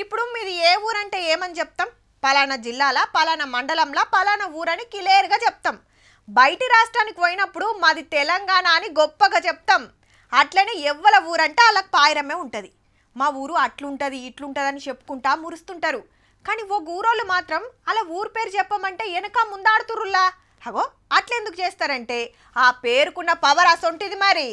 ఇప్పుడు మీది ఏ ఊరంటే ఏమని చెప్తాం? పలానా జిల్లాల పలానా మండలంలో పలానా ఊరని క్లియర్గా చెప్తాం. బయటి రాష్ట్రానికి పోయినప్పుడు మాది తెలంగాణ అని గొప్పగా చెప్తాం. అట్లనే ఎవ్వల ఊరంటే వాళ్ళకి పాయరమే ఉంటుంది. మా ఊరు అట్లుంటుంది ఇట్లుంటుందని చెప్పుకుంటా మురుస్తుంటారు. కానీ ఓ ఊరోళ్ళు మాత్రం అలా ఊరు పేరు చెప్పమంటే వెనక ముందాడుతురుల్లా. అగో అట్లెందుకు చేస్తారంటే ఆ పేరుకున్న పవర్ అసొంటిది మరి.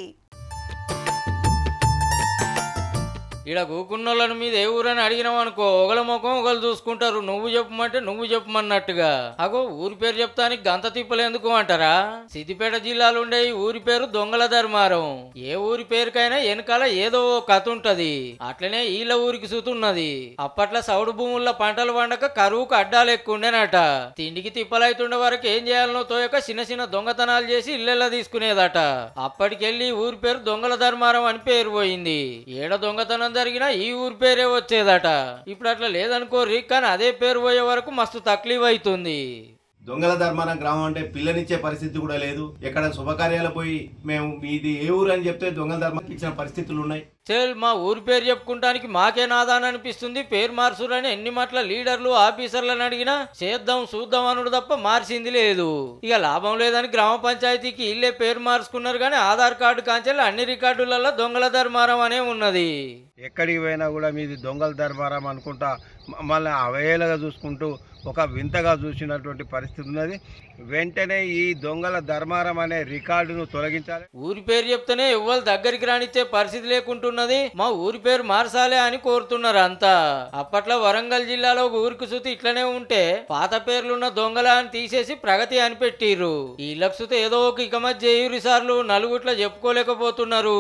ఇక్కడ కూకున్నోళ్ళని మీద ఏ ఊరని అడిగినావు అనుకో, ఒకళ్ళ ముఖం ఒకళ్ళు చూసుకుంటారు. నువ్వు చెప్పమంటే నువ్వు చెప్పమన్నట్టుగా. అగో ఊరి పేరు చెప్తానికి గంత తిప్పలేందుకు అంటారా? సిద్దిపేట జిల్లాలో ఉండే ఈ ఊరి పేరు దొంగల ధర్మారం. ఏ ఊరి పేరుకైనా వెనకాల ఏదో ఓ కథ ఉంటది. అట్లనే ఈళ్ళ ఊరికి సుతున్నది. అప్పట్లో సౌడు భూముల్లో పంటలు పండక కరువుకు అడ్డాలు ఎక్కువ ఉండేనట. తిండికి తిప్పలైతుండే వరకు ఏం చేయాలనో తోయక చిన్న చిన్న దొంగతనాలు చేసి ఇళ్ళెల్లా తీసుకునేదట. అప్పటికెళ్ళి ఊరి పేరు దొంగల ధర్మారం అని పేరు పోయింది. ఏడ దొంగతనం జరిగినా ఈ ఊరి పేరే వచ్చేదట. ఇప్పుడు అట్లా లేదనుకోర్రి, కానీ అదే పేరు పోయే వరకు మస్తు తక్లీఫ్ అవుతుంది. దొంగల ధర్మారం గ్రామం అంటే పిల్లనిచ్చే పరిస్థితి కూడా లేదు. ఎక్కడ శుభకార్యాలు పోయి మేము మీది ఏ ఊరు అని చెప్తే దొంగల ధర్మానికి ఇచ్చిన పరిస్థితులు ఉన్నాయి. చెల్ మా ఊరి పేరు చెప్పుకుంటానికి మాకే నాదాని అనిపిస్తుంది. పేరు మార్చురని ఎన్ని మాటల లీడర్లు ఆఫీసర్లను అడిగినా చేద్దాం చూద్దాం అనుడు తప్ప మార్చింది లేదు. ఇక లాభం లేదని గ్రామ పంచాయతీకి ఇల్లే పేరు మార్చుకున్నారు. కానీ ఆధార్ కార్డు కాంచెల్ అన్ని రికార్డులలో దొంగల ధర్మారం అనే ఉన్నది. ఎక్కడికి పోయినా కూడా మీది దొంగల దర్బారం అనుకుంటా మమ్మల్ని అవహేళనగా చూసుకుంటూ ఒక వింతగా చూసినటువంటి పరిస్థితి ఉన్నది. వెంటనే ఈ దొంగల ధర్మారం అనే రికార్డును తొలగించాలి. ఊరి పేరు చెప్తేనే ఎవ్వరు దగ్గరికి రానిచ్చే పరిస్థితి లేకుంటున్నది. మా ఊరి పేరు మార్చాలి అని కోరుతున్నారు అంతా. అప్పట్లో వరంగల్ జిల్లాలో ఊరికి సుతి ఇట్లనే ఉంటే పాత పేర్లున్న దొంగల అని తీసేసి ప్రగతి అని పెట్టిర్రు. ఈ లక్షతో ఏదో ఒక ఇక మధ్య సార్లు నలుగుట్ల చెప్పుకోలేకపోతున్నారు.